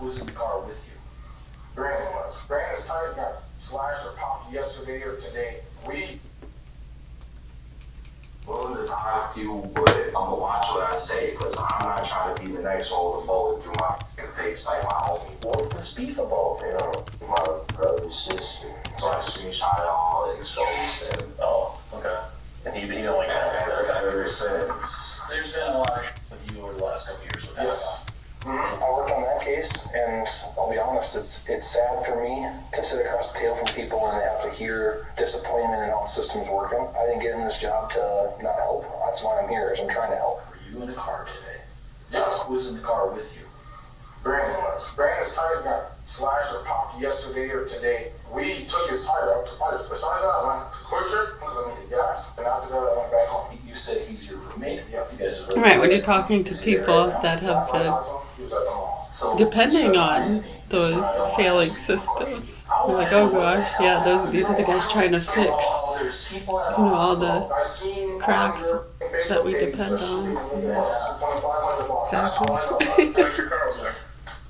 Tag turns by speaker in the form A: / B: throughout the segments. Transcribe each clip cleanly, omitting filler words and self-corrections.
A: who was in the car with you?
B: Brandon was. Brandon's tire got slashed or popped yesterday or today. We
C: willing to talk to you, but I'm gonna watch what I say, because I'm not trying to be the next one with a bullet through my face like my homie.
A: What's this beef about?
C: You know, my brother's sister. So I screenshot it all, exposed him.
A: Oh, okay. And he don't like that.
C: Ever since.
A: There's been a lot of with you over the last couple years with that stuff.
D: I worked on that case, and I'll be honest, it's sad for me to sit across the table from people and have to hear disappointment in how the system's working. I didn't get in this job to not help. That's why I'm here, is I'm trying to help.
A: Were you in a car today?
B: Yes.
A: Who was in the car with you?
B: Brandon was. Brandon's tire got slashed or popped yesterday or today. We took his tire out to fire. Besides that, I went to Quick Trip because I needed gas. And after that, I went back home.
A: You said he's your roommate.
B: Yeah.
A: You guys are really
E: Right, when you're talking to people that have been depending on those failing systems, you're like, oh gosh, yeah, these are the guys trying to fix, all the cracks that we depend on. Exactly.
B: Like your car was there.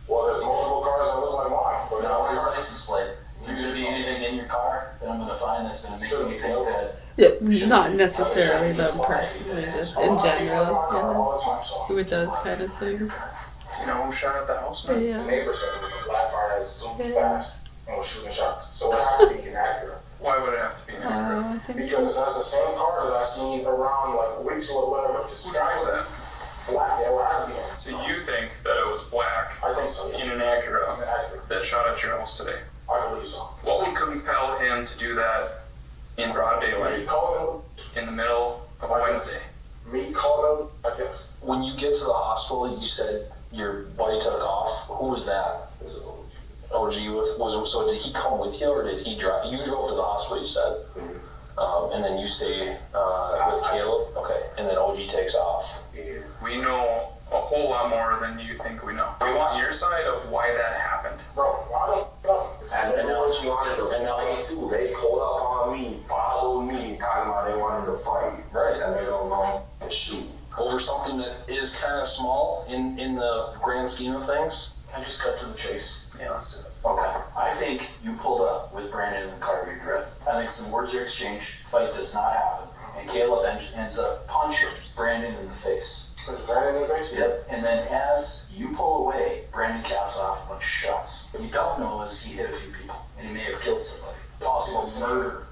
B: Well, there's multiple cars that look like mine. But
A: no, your license plate. Is there going to be anything in your car that I'm going to find that's going to make me think that?
E: Yeah, not necessarily them personally, just in general, with those kind of things.
D: You know who shot at the house, man?
E: Yeah.
B: The neighbor said it was a black car that zoomed fast and was shooting shots. So it had to be inaccurate.
D: Why would it have to be inaccurate?
E: I think
B: Because that's the same car that I seen around like weeks or whatever. Just
D: Who drives that?
B: black, yeah, well, I had to be in.
D: So you think that it was black
B: I think so,
D: in
B: yeah.
D: an Acura
B: Inaccurate.
D: that shot at your house today?
B: I believe so.
D: What would compel him to do that in broad
B: Me
D: daylight
B: calling
D: in the middle of Wednesday?
B: him, me calling him, I guess.
A: When you get to the hospital, you said your buddy took off. Who was that? OG so did he come with you, or did he drive? You drove to the hospital, you said, and then you stayed with Caleb. Okay, and then OG takes off.
D: We know a whole lot more than you think we know. We want your side of why that happened.
B: Bro, I don't know.
C: And now it's wanted to fight too. They called up on me, followed me, talking about they wanted to fight.
A: Right.
C: And they don't know how to shoot.
A: Over something that is kind of small in the grand scheme of things.
B: I just cut to the chase.
D: Yeah, let's do it.
A: Okay. I think you pulled up with Brandon in the car you drove. I think some words are exchanged. Fight does not happen. And Caleb ends up punching Brandon in the face.
B: Push Brandon in the face?
A: Yep. And then as you pull away, Brandon caps off a bunch of shots. What you don't know is he hit a few people. And he may have killed somebody. Possible murder.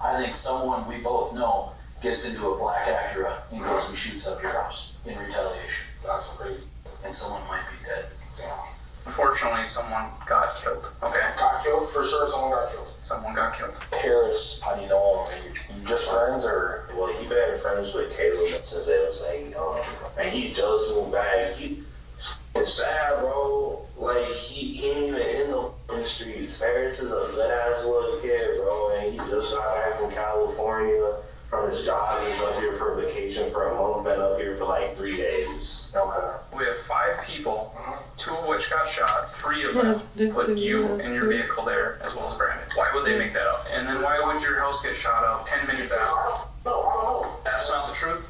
A: I think someone we both know gets into a black Acura and goes and shoots up your house in retaliation.
B: That's crazy.
A: And someone might be dead.
B: Damn.
D: Unfortunately, someone got killed. Okay.
B: Got killed? For sure someone got killed.
D: Someone got killed.
A: Paris, how do you know him? Are you just friends, or?
C: Well, he been friends with Caleb since they was like young. And he just moved back. It's sad, bro. Like, he ain't even in the streets. Paris is a good ass little kid, bro. And he just got back from California from his job. He's up here for vacation for a month, been up here for like 3 days.
A: Okay.
D: We have 5 people, 2 of which got shot, 3 of them put you and your vehicle there, as well as Brandon. Why would they make that up? And then why would your house get shot up 10 minutes after?
B: No, I don't know.
D: That's not the truth?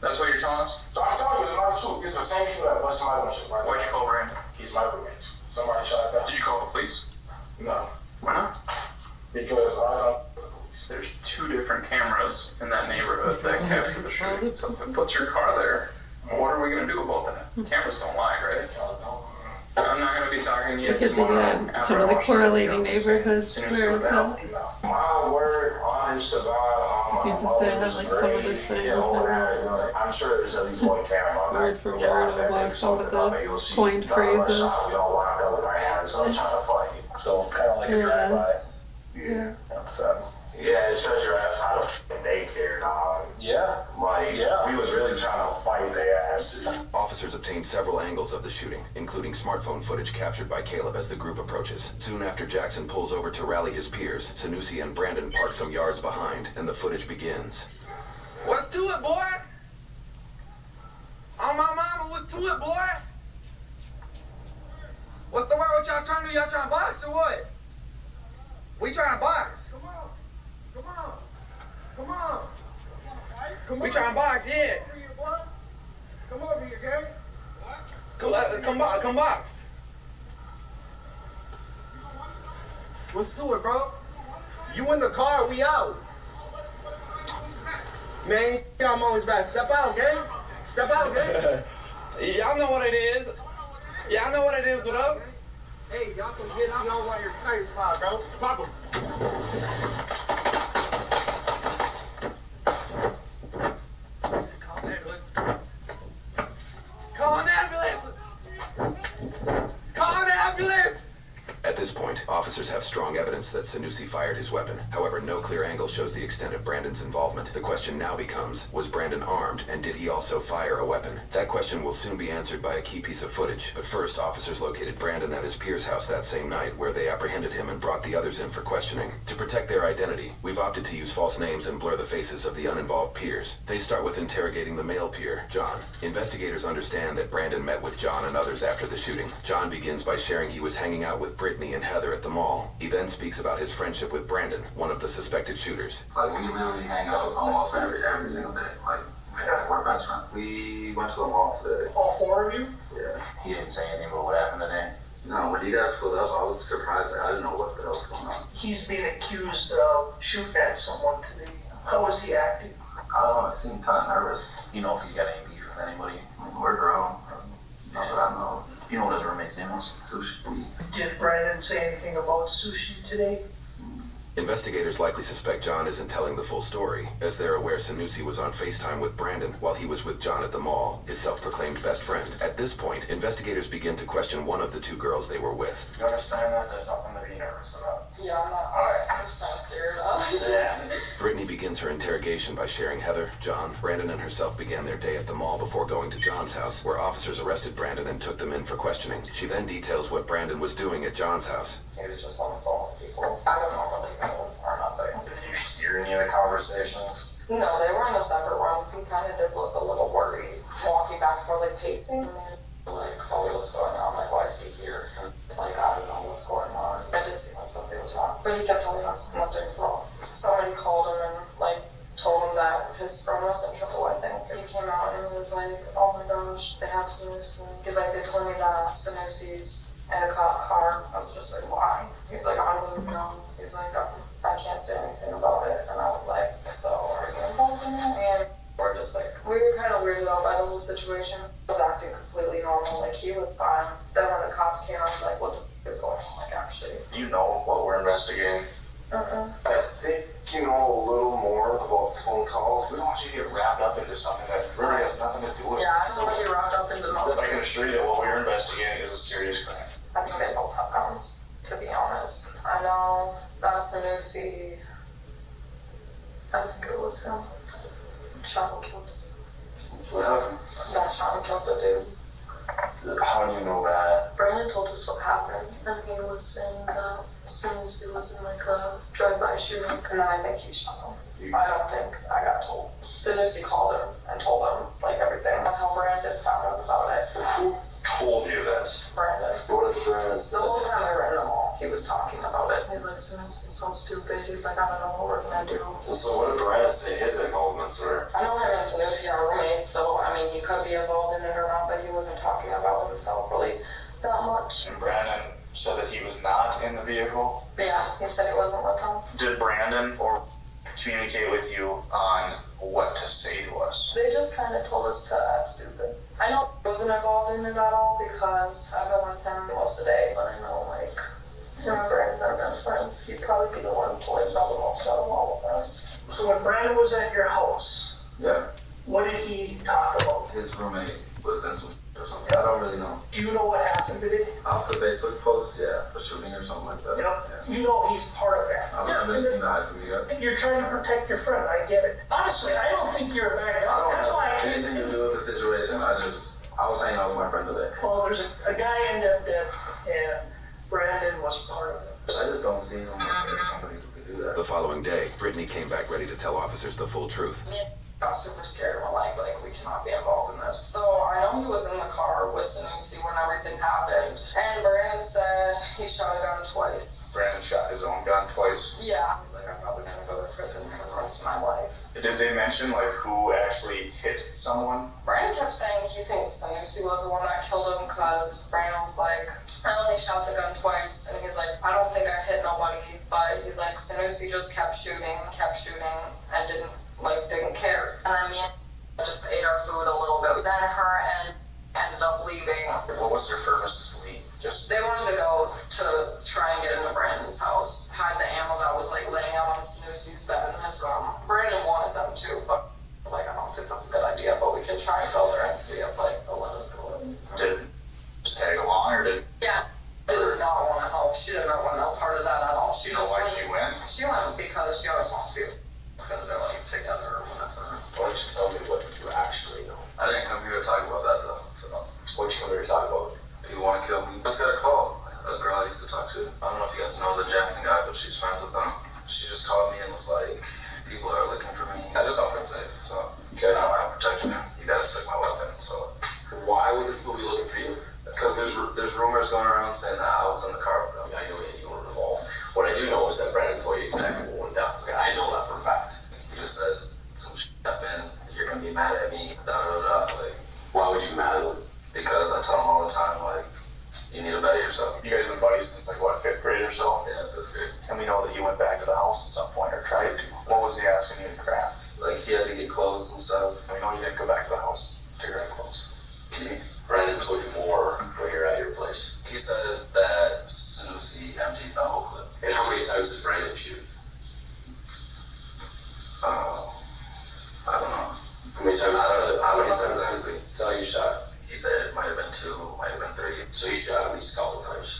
D: That's what you're telling us?
B: So I'm telling you, it's not the truth. It's the same people that busted my windshield. Right?
D: Why'd you call Brandon?
B: He's my roommate. Somebody shot at that.
D: Did you call the police?
B: No.
D: Why not?
B: Because I don't.
D: There's 2 different cameras in that neighborhood that capture the shooting. So if it puts your car there, what are we going to do about that? Cameras don't lie, right? I'm not going to be talking to you
E: look at
D: tomorrow.
E: the, some of the correlating neighborhoods where it's at.
C: My word, honest to God,
E: You seem to say have like some of the same
C: I'm sure there's at least one camera.
E: word for word of like some of the coined phrases.
C: I'm trying to fight.
A: So kind of like a drive-by.
C: Yeah.
A: That's
C: Yeah, it shows your ass how to daycare, dog.
A: yeah.
C: Like, we was really trying to fight their asses.
F: Officers obtained several angles of the shooting, including smartphone footage captured by Caleb as the group approaches. Soon after Jackson pulls over to rally his peers, Sanusi and Brandon park some yards behind, and the footage begins.
G: What's to it, boy? On my mama, what's to it, boy? What's the word? What y'all trying to do? Y'all trying to box or what? We trying to box. Come on. Come on. Come on. Come on. We trying to box, yeah. Come over here, okay? Come box. Let's do it, bro. You in the car, we out. Man, I'm always back. Step out, gang. Step out, gang.
H: Y'all know what it is. Y'all know what it is with us.
G: Hey, y'all can get me over on your tight spot, bro. Pop him. Call an ambulance. Call an ambulance. Call an ambulance.
F: At this point, officers have strong evidence that Sanusi fired his weapon. However, no clear angle shows the extent of Brandon's involvement. The question now becomes, was Brandon armed, and did he also fire a weapon? That question will soon be answered by a key piece of footage. But first, officers located Brandon at his peer's house that same night, where they apprehended him and brought the others in for questioning. To protect their identity, we've opted to use false names and blur the faces of the uninvolved peers. They start with interrogating the male peer, John. Investigators understand that Brandon met with John and others after the shooting. John begins by sharing he was hanging out with Brittany and Heather at the mall. He then speaks about his friendship with Brandon, one of the suspected shooters.
I: Like, we literally hang out almost every single day. Like, we're best friends. We went to the mall today.
B: All four of you?
I: Yeah.
A: He didn't say anything about what happened today.
I: No, when you guys pulled up, I was surprised. I didn't know what the hell was going on.
B: He's being accused of shooting at someone today. How was he acting?
I: I don't know, I seemed kind of nervous.
A: You know if he's got any beef with anybody?
I: We're grown. Not that I know.
A: You know what his roommate's name was?
I: Sushi.
B: Did Brandon say anything about sushi today?
F: Investigators likely suspect John isn't telling the full story, as they're aware Sanusi was on FaceTime with Brandon while he was with John at the mall, his self-proclaimed best friend. At this point, investigators begin to question one of the two girls they were with.
B: You understand that? There's nothing to be nervous about.
J: Yeah, I'm not.
B: Alright.
J: I'm just not scared.
B: Yeah.
F: Brittany begins her interrogation by sharing Heather, John, Brandon, and herself began their day at the mall before going to John's house, where officers arrested Brandon and took them in for questioning. She then details what Brandon was doing at John's house.
J: He was just on the phone with people. I don't normally know or nothing.
B: Did you hear any of the conversations?
J: No, they were in a separate room. He kind of did look a little worried, walking back and forth, like pacing. Like, oh, what's going on? Like, why is he here? It's like, I don't know what's going on. It did seem like something was wrong. But he kept telling us nothing's wrong. Somebody called him and, like, told him that his phone wasn't trouble, I think. He came out and he was like, oh my gosh, they have Sanusi. Because, like, they told me that Sanusi's in a cop car. I was just like, why? He's like, I don't even know. He's like, I can't say anything about it. And I was like, so are you involved in it? And we're just like, we were kind of weirded out by the whole situation. I was acting completely normal. Like, he was fine. Then when the cops came, I was like, what the f is going on? Like, actually.
B: You know what we're investigating.
J: Uh-uh.
B: I think you know a little more about phone calls. We don't want you to get wrapped up into something that really has nothing to do with it.
J: Yeah, I don't want to get wrapped up into nothing.
B: I can assure you that what we're investigating is a serious crime.
J: I think they both have guns, to be honest. I know that Sanusi, I think it was him, shot and killed.
B: What happened?
J: That shot and killed the dude.
B: How do you know that?
J: Brandon told us what happened, and he was saying that Sanusi was in like a drive-by shooting, and then I think he shot him. I don't think I got told. Sanusi called him and told him like everything. That's how Brandon found out about it.
B: Who told you this?
J: Brandon.
B: What is Brandon?
J: The whole time we were in the mall, he was talking about it. He's like, Sanusi's so stupid. He's like, I don't know what we're gonna do.
B: So what did Brandon say his involvements were?
J: I know him and Sanusi are roommates, so I mean, he could be involved in it or not, but he wasn't talking about himself really that much.
B: And Brandon said that he was not in the vehicle?
J: Yeah, he said he wasn't with them.
B: Did Brandon or communicate with you on what to say to us?
J: They just kind of told us to act stupid. I know I wasn't involved in it at all because I've been with him most of the day, but I know like him and Brandon are best friends. He'd probably be the one to like know the most out of all of us.
B: So when Brandon was at your house,
I: Yeah.
B: what did he talk about?
I: His roommate was in some or something. I don't really know.
B: Do you know what happened today?
I: Off the Facebook post, yeah. A shooting or something like that.
B: Yep.
I: Yeah.
B: You know he's part of that.
I: I don't have anything to hide from you guys.
B: You're trying to protect your friend. I get it. Honestly, I don't think you're a bad guy.
I: I don't
B: That's why I
I: have
B: can't.
I: anything to do with the situation. I was hanging out with my friend today.
B: Well, there's a guy ended up dead, and Brandon was part of it.
I: I just don't see him as somebody who could do that.
F: The following day, Brittany came back ready to tell officers the full truth.
J: Got super scared and we're like we cannot be involved in this. So I know he was in the car with Sanusi when everything happened. And Brandon said he shot a gun twice.
B: Brandon shot his own gun twice.
J: Yeah. He's like, I'm probably gonna go to to prison for the rest of my life.
B: Did they mention like who actually hit someone?
J: Brandon kept saying he thinks Sanusi was the one that killed him because Brandon was like, I only shot the gun twice, and he's like, I don't think I hit nobody, but he's like, Sanusi just kept shooting, and didn't care. And then me and just ate our food a little bit. Then her and ended up leaving.
B: What was their purpose to leave? Just
J: They wanted to go to try and get into Brandon's house, hide the ammo that was like laying out on Sanusi's bed in his room. Brandon wanted them to, but like, I don't think that's a good idea, but we can try and go there and see if like they'll let us go in.
B: did just tag along, or did
J: Yeah, did not want to help. She did not want no part of that at all.
B: you know why she went?
J: She went because she always wants to be because they're like together or whatever.
C: Why don't you tell me what you actually know?
I: I didn't come here to talk about that though. So
C: What you come here to talk about?
I: if you want to kill me, just got a call. A girl I used to talk to. I don't know if you guys know the Jackson guy, but she's friends with him. She just called me and was like, people are looking for me. I just don't feel safe. So
C: Okay.
I: I don't have protection. You guys took my weapon. So
C: Why would the people be looking for you?
I: because there's rumors going around saying that I was in the car with them.
C: I know that you weren't involved. What I do know is that Brandon told you exactly what went down. Okay, I know that for a fact.
I: He just said some shit happened. You're gonna be mad at me. Da da da. Like,
C: Why would you be mad at him?
I: because I tell him all the time, like, you need to better yourself.
B: You guys have been buddies since like what, 5th grade or so?
I: Yeah, that's good.
B: And we know that you went back to the house at some point or tried to. What was he asking you to craft?
I: Like, he had to get clothes and stuff.
B: And we know you didn't go back to the house to grab clothes.
C: Brandon told you more when you're at your place.
I: He said that Sanusi emptied the whole clip.
C: And how many times did Brandon shoot?
I: I don't know.
C: How many times? How many times exactly? Tell you shot.
I: He said it might have been 2, might have been 3.
C: So you shot at least a couple times.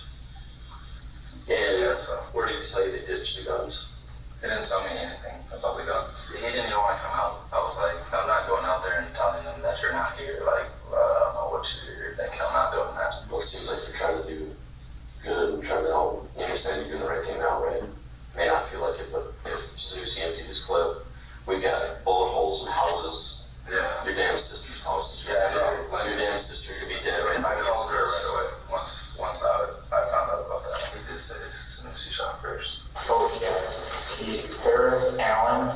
C: And
I: Yeah, so
C: where did he tell you they ditched the guns?
I: he didn't tell me anything about the guns. He didn't even want to come out. I was like, I'm not going out there and telling them that you're not here. Like, I don't know what you're thinking. I'm not doing that.
C: Well, it seems like you're trying to do good and trying to help. You understand you're doing the right thing now, right? May not feel like it, but if Sanusi emptied his clip, we've got bullet holes in houses.
I: Yeah.
C: Your damn sister's house is
I: Yeah,
C: right. Your damn sister could be dead right now.
I: I called her right away once I found out about that. He did say Sanusi shot first.
D: So yes, he's Paris Allen.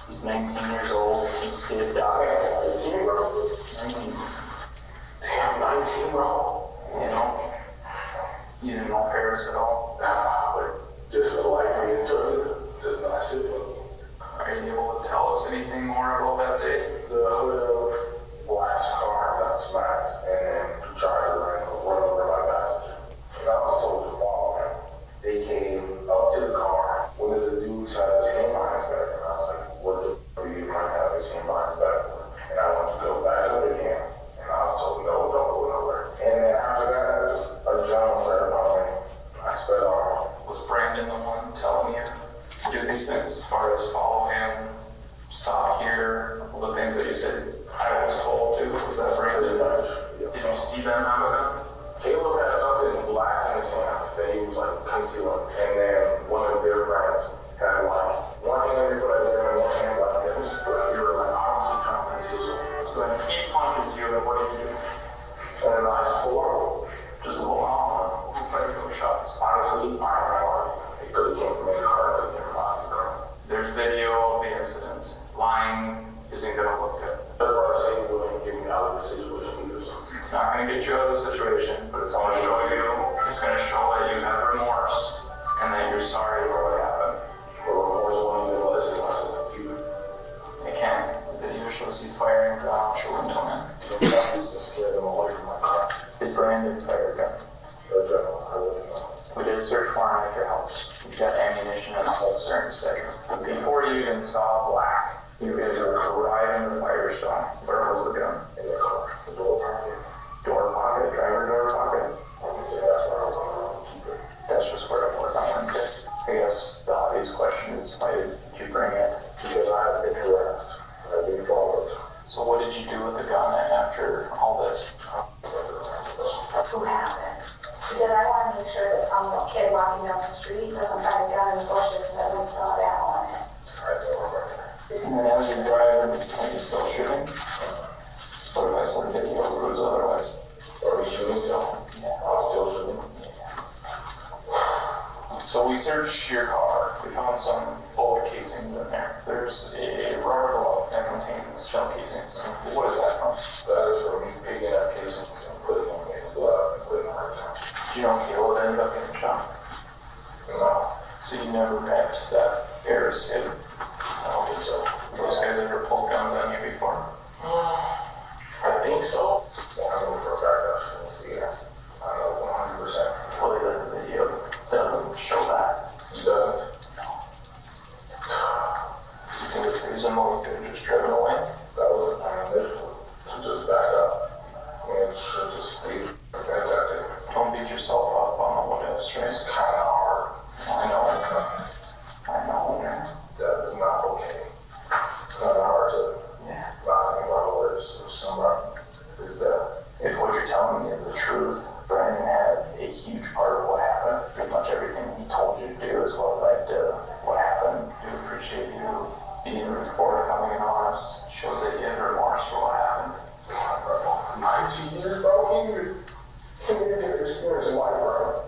D: He's 19 years old. He did die. 19, bro. 19.
B: Damn, 19, bro.
D: You know, you didn't know Paris at all.
B: Nah, but just for the life of me into it, did not sit with me.
D: Are you able to tell us anything more about that day?
B: The hood of Black's car got smacked, and then the charger ran over my passenger. And I was told to follow him. They came up to the car. One of the dudes had his hand behind his back, and I was like, what the f*** are you trying to have his hand behind his back for? And I wanted to go back with him, and I was told, no, don't go nowhere. And then after that, just a John started popping. I sped off.
D: Was Brandon the one telling you to do these things as far as follow him, stop here, all the things that you said I was told to? Was that Brandon? Did you see them have a gun?
B: Caleb had something black in his hand that he was like concealing. And then one of their friends had like one hand for that and one hand like this. But they were like obviously trying to conceal something.
D: So then he punches you, and what do you do?
B: And then I swore,
D: Just go off and fight for shots.
B: honestly, I don't know. It could have came from any car, it could have came from any car.
D: There's video of the incident. Lying isn't gonna look good.
B: Everybody saying willing to get me out of the situation either. So
D: It's not gonna get you out of the situation, but it's gonna show you, it's gonna show that you have remorse and that you're sorry for what happened.
B: for remorse, one even less than too.
D: It can. The video shows you firing down out your window, man.
B: I was just scared them away from my car.
D: Did Brandon fire a gun?
B: I wouldn't know.
D: We did a search warrant at your house. We've got ammunition and a holster in his bedroom. Before you even saw Black, you guys were driving to Firestone. Where was the gun?
B: In the car, the door pocket.
D: Door pocket, driver door pocket.
B: Yeah, that's where I was going to keep it.
D: That's just where it was on Wednesday. I guess the obvious question is, why did you bring it?
B: Because I had been harassed. I had been followed.
D: So what did you do with the gun after all this?
K: Who has it? Because I want to make sure that some kid walking down the street doesn't find a gun in the bushes that would still have ammo on it.
B: I don't remember.
D: And then as you're driving, are you still shooting? What if I saw the video proves otherwise?
B: Are we shooting still?
D: Yeah.
B: I was still shooting.
D: So we searched your car. We found some bullet casings in there. There's a rubber glove that contains shell casings. What is that from?
B: That is for me picking up casings and putting them in a glove and putting them right down.
D: Do you know Caleb ended up getting shot?
B: No.
D: So you never met that Paris kid?
B: I don't think so.
D: Those guys ever pulled guns on you before?
B: I think so. I know for a fact that yeah. I know 100%.
D: Totally the video doesn't show that.
B: It doesn't?
D: You think it's reasonable to just driven away?
B: That was the plan initially. To just back up. And should just leave.
D: Don't beat yourself up on the what ifs, right?
B: It's kind of hard.
D: I know.
B: That is not okay. It's kind of hard to not think about what ifs if somebody is dead.
D: If what you're telling me is the truth, Brandon had a huge part of what happened. Pretty much everything he told you to do is what led to what happened. I do appreciate you being forthcoming and honest. Shows that you had remorse for what happened.
B: 19 years, bro. Can you get experience in life, bro?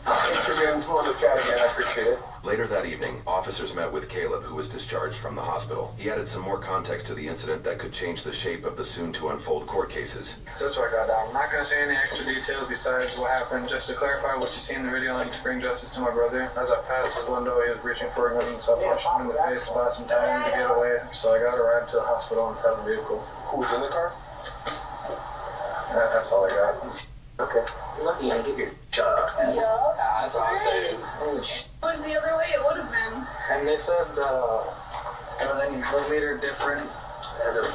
D: Thanks for being willing to chat again. I appreciate it.
F: Later that evening, officers met with Caleb, who was discharged from the hospital. He added some more context to the incident that could change the shape of the soon-to-unfold court cases.
H: So that's what I got down. I'm not going to say any extra details besides what happened. Just to clarify what you see in the video, I need to bring justice to my brother. As I passed his window, he was reaching for a gun, so I punched him in the face to buy some time to get away. So I got a ride to the hospital in a private vehicle.
D: Who was in the car?
H: That's all I got.
D: Okay.
L: You're lucky I give your shot up, man.
M: Yeah.
L: That's what I'm saying.
M: If it was the other way, it would have been.
H: And they said everything millimeter different.
L: Had to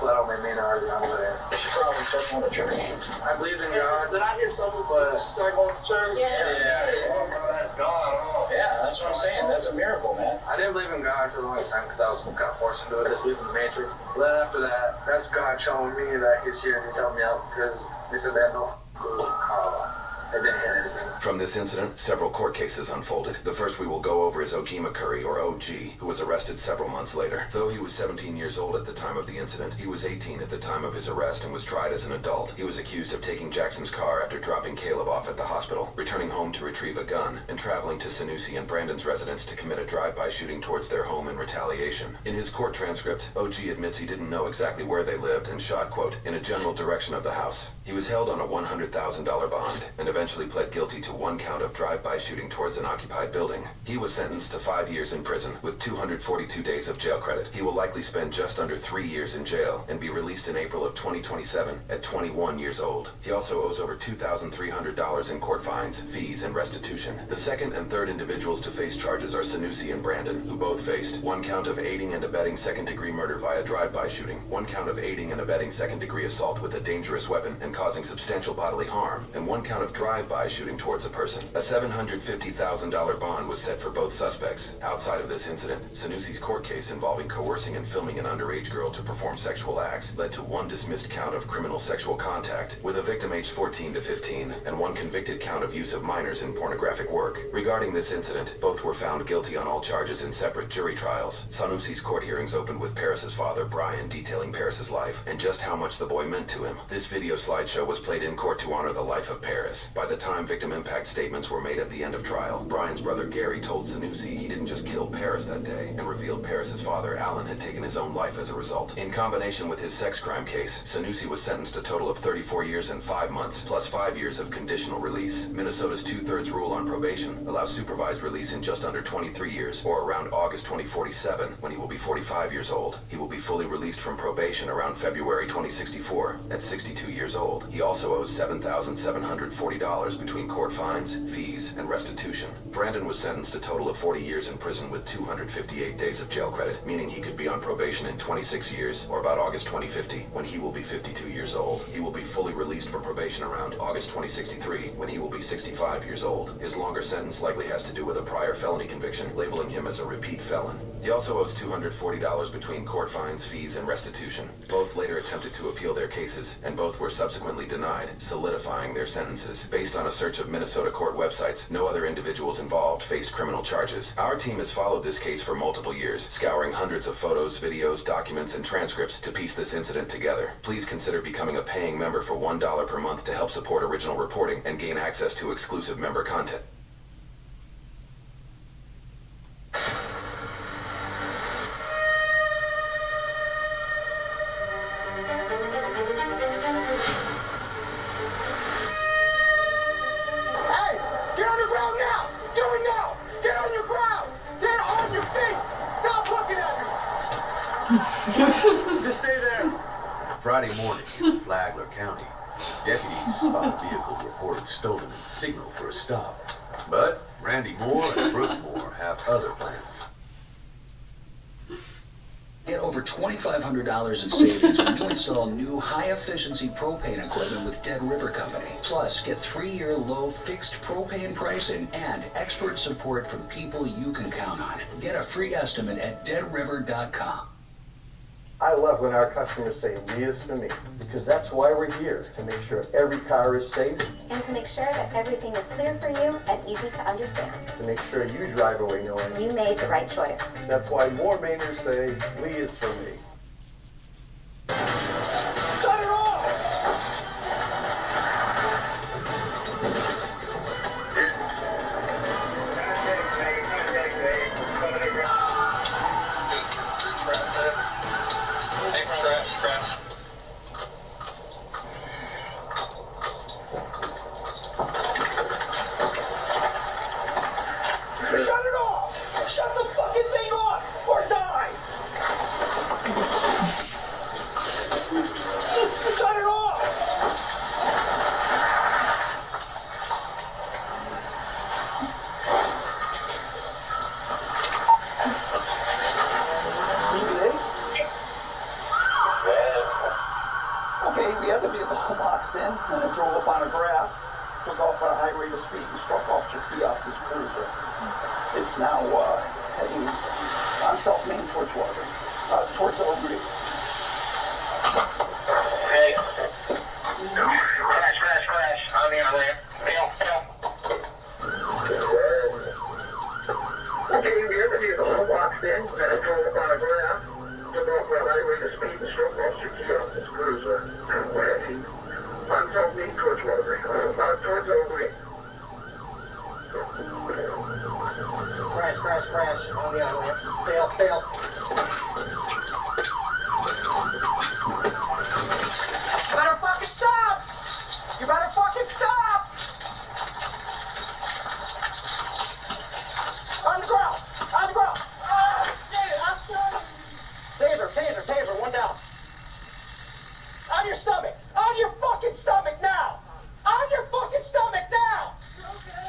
L: let out my main argument over there.
H: I should probably start going to church. I believed in God.
L: Did I hear something
H: Start going to church?
M: Yeah.
L: Oh, bro, that's God.
H: Yeah, that's what I'm saying. That's a miracle, man.
L: I didn't believe in God for the longest time because I was kind of forced into it. I just believed in the Matrix. But then after that, that's God showing me that He's here and He's helping me out because they said they had no clue how they didn't hit anything.
F: From this incident, several court cases unfolded. The first we will go over is Ojima Curry, or OG, who was arrested several months later. Though he was 17 years old at the time of the incident, he was 18 at the time of his arrest and was tried as an adult. He was accused of taking Jackson's car after dropping Caleb off at the hospital, returning home to retrieve a gun, and traveling to Sanusi and Brandon's residence to commit a drive-by shooting towards their home in retaliation. In his court transcript, OG admits he didn't know exactly where they lived and shot, quote, in a general direction of the house. He was held on a $100,000 bond and eventually pled guilty to one count of drive-by shooting towards an occupied building. He was sentenced to 5 years in prison with 242 days of jail credit. He will likely spend just under 3 years in jail and be released in April of 2027 at 21 years old. He also owes over $2,300 in court fines, fees, and restitution. The second and third individuals to face charges are Sanusi and Brandon, who both faced one count of aiding and abetting second-degree murder via drive-by shooting, one count of aiding and abetting second-degree assault with a dangerous weapon and causing substantial bodily harm, and one count of drive-by shooting towards a person. A $750,000 bond was set for both suspects. Outside of this incident, Sanusi's court case involving coercing and filming an underage girl to perform sexual acts led to one dismissed count of criminal sexual contact with a victim aged 14 to 15 and one convicted count of use of minors in pornographic work. Regarding this incident, both were found guilty on all charges in separate jury trials. Sanusi's court hearings opened with Paris's father, Brian, detailing Paris's life and just how much the boy meant to him. This video slideshow was played in court to honor the life of Paris. By the time victim impact statements were made at the end of trial, Brian's brother Gary told Sanusi he didn't just kill Paris that day and revealed Paris's father, Alan, had taken his own life as a result. In combination with his sex crime case, Sanusi was sentenced a total of 34 years and 5 months, plus 5 years of conditional release. Minnesota's 2/3 rule on probation allows supervised release in just under 23 years, or around August 2047, when he will be 45 years old. He will be fully released from probation around February 2064, at 62 years old. He also owes $7,740 between court fines, fees, and restitution. Brandon was sentenced a total of 40 years in prison with 258 days of jail credit, meaning he could be on probation in 26 years, or about August 2050, when he will be 52 years old. He will be fully released from probation around August 2063, when he will be 65 years old. His longer sentence likely has to do with a prior felony conviction, labeling him as a repeat felon. He also owes $240 between court fines, fees, and restitution. Both later attempted to appeal their cases, and both were subsequently denied, solidifying their sentences. Based on a search of Minnesota Minnesota court websites, no other individuals involved faced criminal charges. Our team has followed this case for multiple years, scouring hundreds of photos, videos, documents, and transcripts to piece this incident together. Please consider becoming a paying member for $1 per month to help support original reporting and gain access to exclusive member content.
N: Just stay there. Friday morning in Flagler County, deputies spot a vehicle reported stolen and signal for a stop. But Randy Moore and Brooke Moore have other plans.
O: Get over $2,500 in savings when you install new high-efficiency propane equipment with Dead River Company. Plus, get 3-year low fixed propane pricing and expert support from people you can count on. Get a free estimate at deadriver.com.
P: I love when our customers say, "We is for me," because that's why we're here, to make sure every car is safe.
Q: And to make sure that everything is clear for you and easy to understand.
P: To make sure you drive away knowing
Q: you made the right choice.
P: That's why more Mainers say, "We is for me."
G: Shut it off!
I: Crash.
G: Shut it off! Shut the fucking thing off or die! Shut it off! Okay, we had the vehicle boxed in, and it drove up on the grass, took off at a high rate of speed, and struck Officer Kiosk's cruiser. It's now heading on South Main towards Water, towards Oak Creek.
B: Hey. Crash. On the other way. Fail. Okay, we had the vehicle boxed in, and it drove up on the grass, took off at a high rate of speed, and struck Officer Kiosk's cruiser. On South Main towards Water, towards Oak Creek. Crash. On the other way. Fail.
G: You better fucking stop! On the ground! Oh, shit! I'm sorry! Taser, one down. On your stomach! On your fucking stomach now! On your fucking stomach now!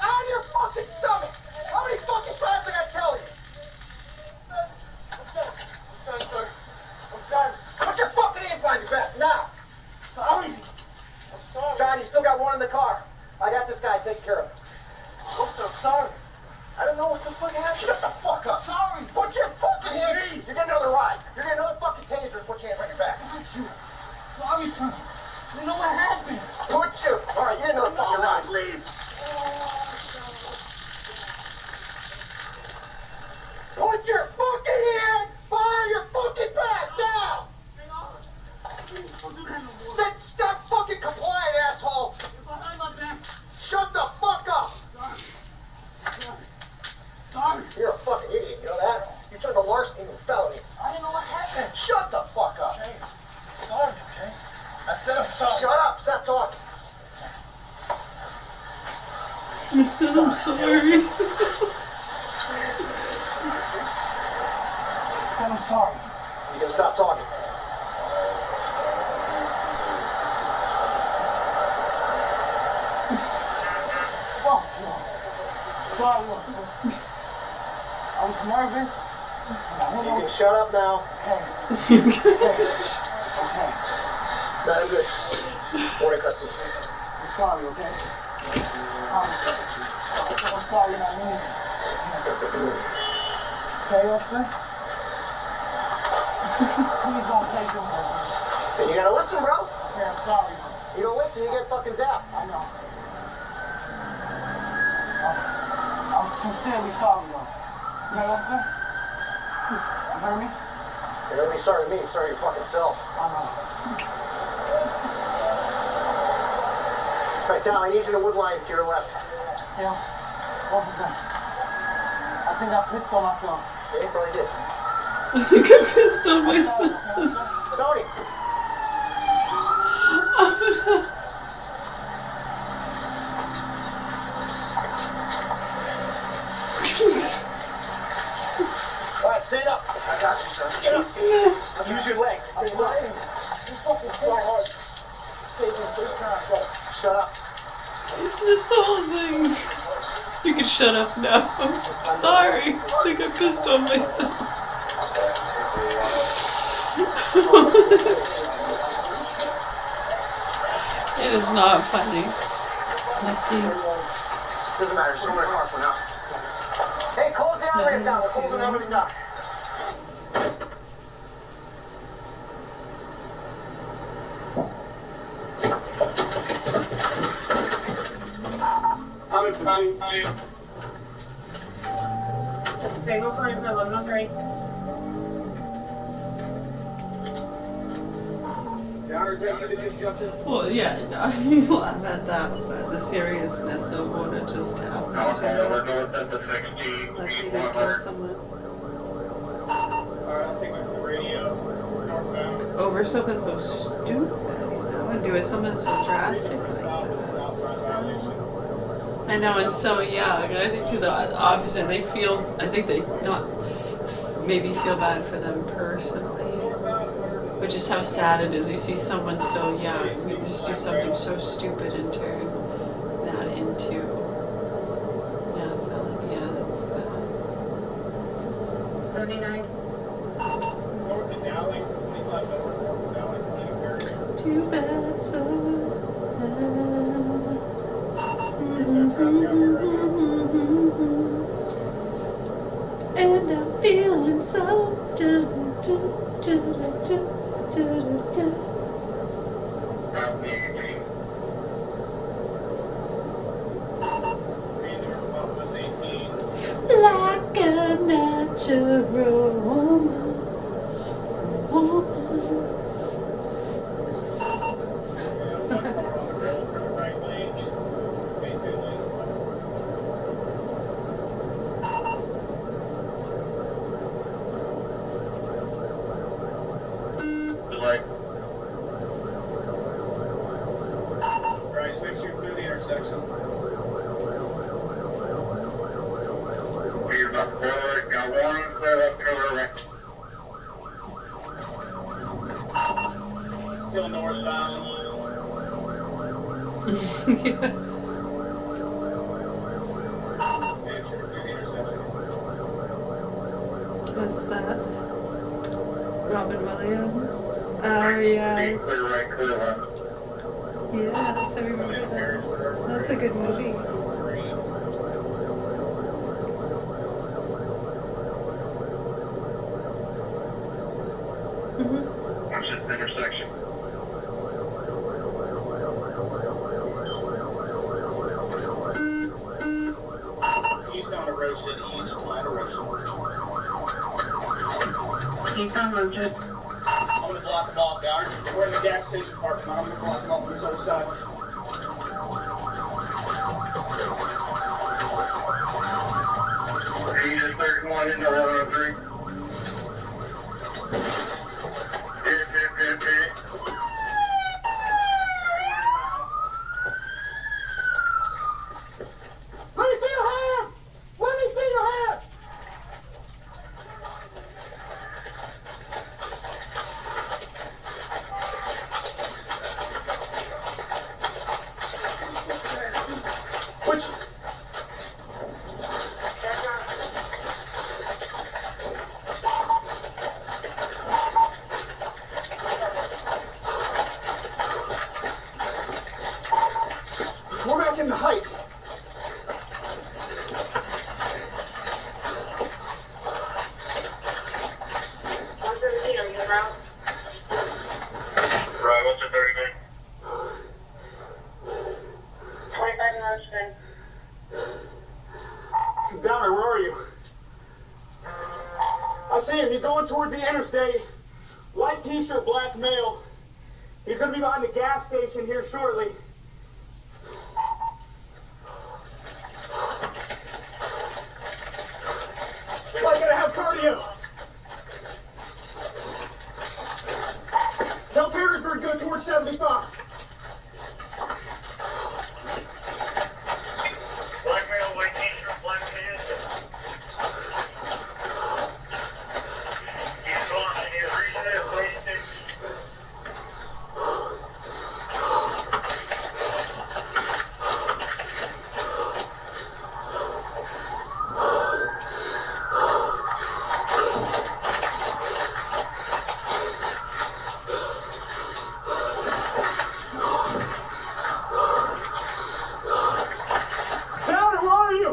G: On your fucking stomach! How many fucking times did I tell you? I'm done, sir. I'm done. Put your fucking hands behind your back now! Sorry. I'm sorry. John, you still got one in the car. I got this guy taken care of. Oops, I'm sorry. I don't know what the fuck happened. Shut the fuck up. Sorry. Put your fucking hands. You're getting another ride. You're getting another fucking taser and put your hands behind your back. Sorry, son. You know what happened. All right, you get another fucking ride. Please. Put your fucking hand behind your fucking back now. Then stop fucking complying, asshole. Shut the fuck up. Sorry. You're a fucking idiot, you know that? You turned a larceny into a felony. I didn't know what happened. Shut the fuck up. Okay. Sorry, okay? I said I'm sorry. Shut up, stop talking.
E: I said I'm sorry.
G: I said I'm sorry. You can stop talking. Sorry. I was nervous. You can shut up now. Okay. No, I'm good. Morning, custody. I'm sorry, okay? I'm sorry, I mean. Okay, officer? Please don't take him. Then you gotta listen, bro. Yeah, I'm sorry. You don't listen, you get fucking zapped. I know. sincerely sorry, though. You know what I'm saying? You heard me?
P: You're gonna be sorry to me, sorry to your fucking self.
G: I know.
P: Right, Tom, I need you to wood line to your left.
G: Yeah, officer. I think I pissed on myself.
P: Yeah, you probably did.
E: I think I pissed on myself.
P: Tony! Alright, stand up. I got you, son. Get up. Use your legs. Stay low.
G: You fucking try hard.
P: Shut up.
E: This whole thing. You can shut up now. I'm sorry. I think I pissed on myself. It is not funny.
P: Doesn't matter, just go in the car for now. Hey, close the elevator down. We're closing the elevator down.
G: I'm in pursuit.
R: Okay, go for it, I'm not great.
E: Well, yeah, I mean, laugh at that, but the seriousness of what had just happened. Like he didn't kill someone.
G: Alright, I'll take my radio. Northbound.
E: Over something so stupid, you know, and doing something so drastic like that. I know, and so young. And I think to the officer, they feel, I think they not maybe feel bad for them personally. Which is how sad it is. You see someone so young, you just do something so stupid and turn that into, felony. Yeah, that's bad.
R: 39.
E: Too bad, so sad. And I'm feeling so like a natural woman.
G: Still northbound.
E: What's that? Robin Williams. Oh yeah. Yes, I remember that. That's a good movie.
B: Intersection.
G: East on Erosion, east on Erosion.
R: East on Erosion.
G: I'm gonna block them off, guys. We're in the gas station parking lot. I'm gonna block them off on this other side.
B: Jesus 31 into 103.
G: Let me see your hands! Let me see your hands! Which? see him. He's going toward the interstate. White t-shirt, black male. He's going to be behind the gas station here shortly. I gotta have cardio. Tell Perrysburg to go towards 75.
R: Black male, white t-shirt, black pants. He's going and he's reaching his waist.
G: Downer, where are you?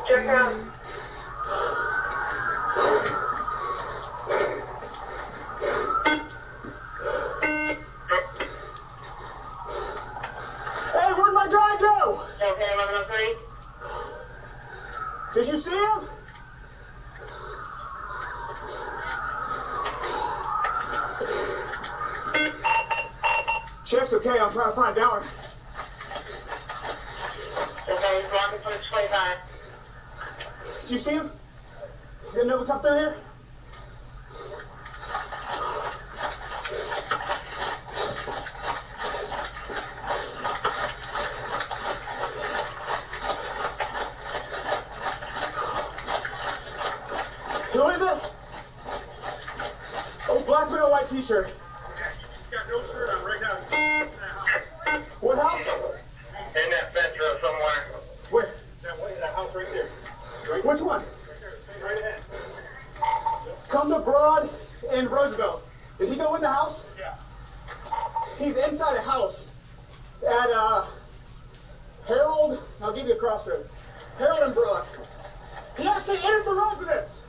R: Check out.
G: Hey, where'd my guy go?
R: Okay, 1103.
G: Did you see him? Check's okay, I'm trying to find Downer.
R: Okay, he's walking for the 25.
G: Did you see him? He's gonna never come through here? Who is it? Oh, black male, white t-shirt.
R: Got no shirt on right now.
G: What house?
R: In that fence somewhere.
G: Where?
R: That house right there.
G: Which one?
R: Straight ahead.
G: Come to Broad and Roosevelt. Did he go in the house?
R: Yeah.
G: He's inside a house at Harold. I'll give you a crossroad. Harold and Broad. He actually entered the residence.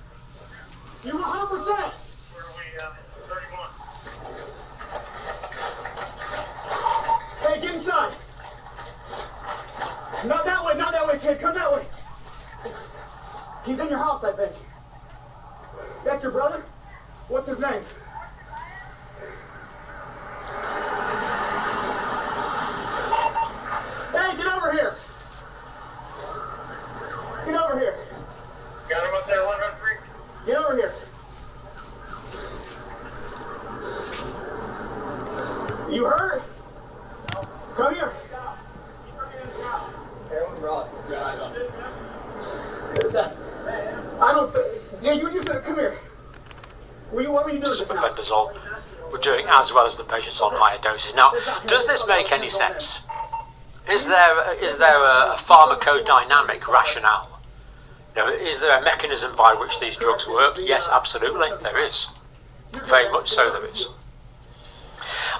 G: You 100%.
R: Where are we? 31.
G: Hey, get inside. Not that way, kid. Come that way. He's in your house, I think. That's your brother? What's his name? Hey, get over here. Get over here.
R: Got him up there, 113.
G: Get over here. You hurt? Come here. I don't think. Yeah, you just said, come here. What were you doing just now?
S: Bendazole were doing as well as the patients on higher doses. Now, does this make any sense? Is there a pharmacodynamic rationale? Is there a mechanism by which these drugs work? Yes, absolutely, there is. Very much so, there is.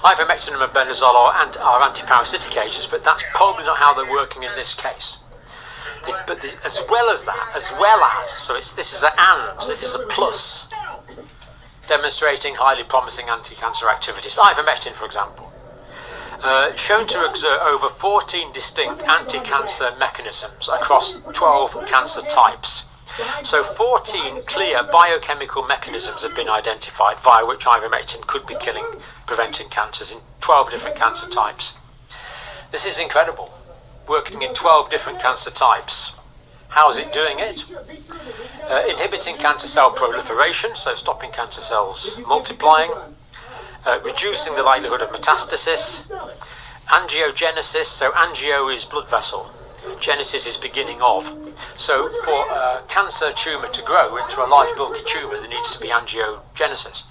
S: Ivermectin and mebendazole are antiparasitic agents, but that's probably not how they're working in this case. As well as, so this is a plus, demonstrating highly promising anti-cancer activities. Ivermectin, for example, shown to exert over 14 distinct anti-cancer mechanisms across 12 cancer types. So 14 clear biochemical mechanisms have been identified via which ivermectin could be preventing cancers in 12 different cancer types. This is incredible. Working in 12 different cancer types. How is it doing it? Inhibiting cancer cell proliferation, so stopping cancer cells multiplying, reducing the likelihood of metastasis, angiogenesis, so angio is blood vessel, genesis is beginning of. So for a cancer tumour to grow into a large bulky tumour, there needs to be angiogenesis.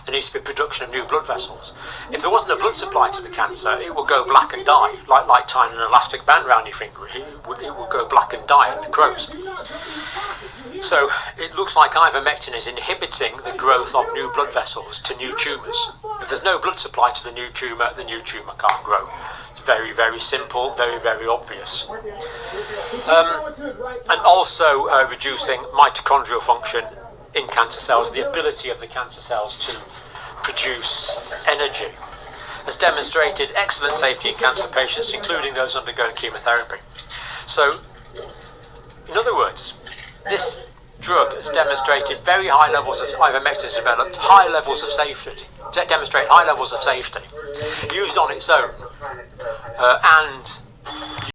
S: There needs to be production of new blood vessels. If there wasn't a blood supply to the cancer, it would go black and die, like tying an elastic band around your finger. It would go black and die and necrose. So it looks like ivermectin is inhibiting the growth of new blood vessels to new tumours. If there's no blood supply to the new tumour can't grow. It's very, very simple, very, very obvious. And also reducing mitochondrial function in cancer cells, the ability of the cancer cells to produce energy, has demonstrated excellent safety in cancer patients, including those undergoing chemotherapy. So, in other words, this drug has demonstrated very high levels of ivermectin has developed high levels of safety, demonstrate high levels of safety, used on its own, and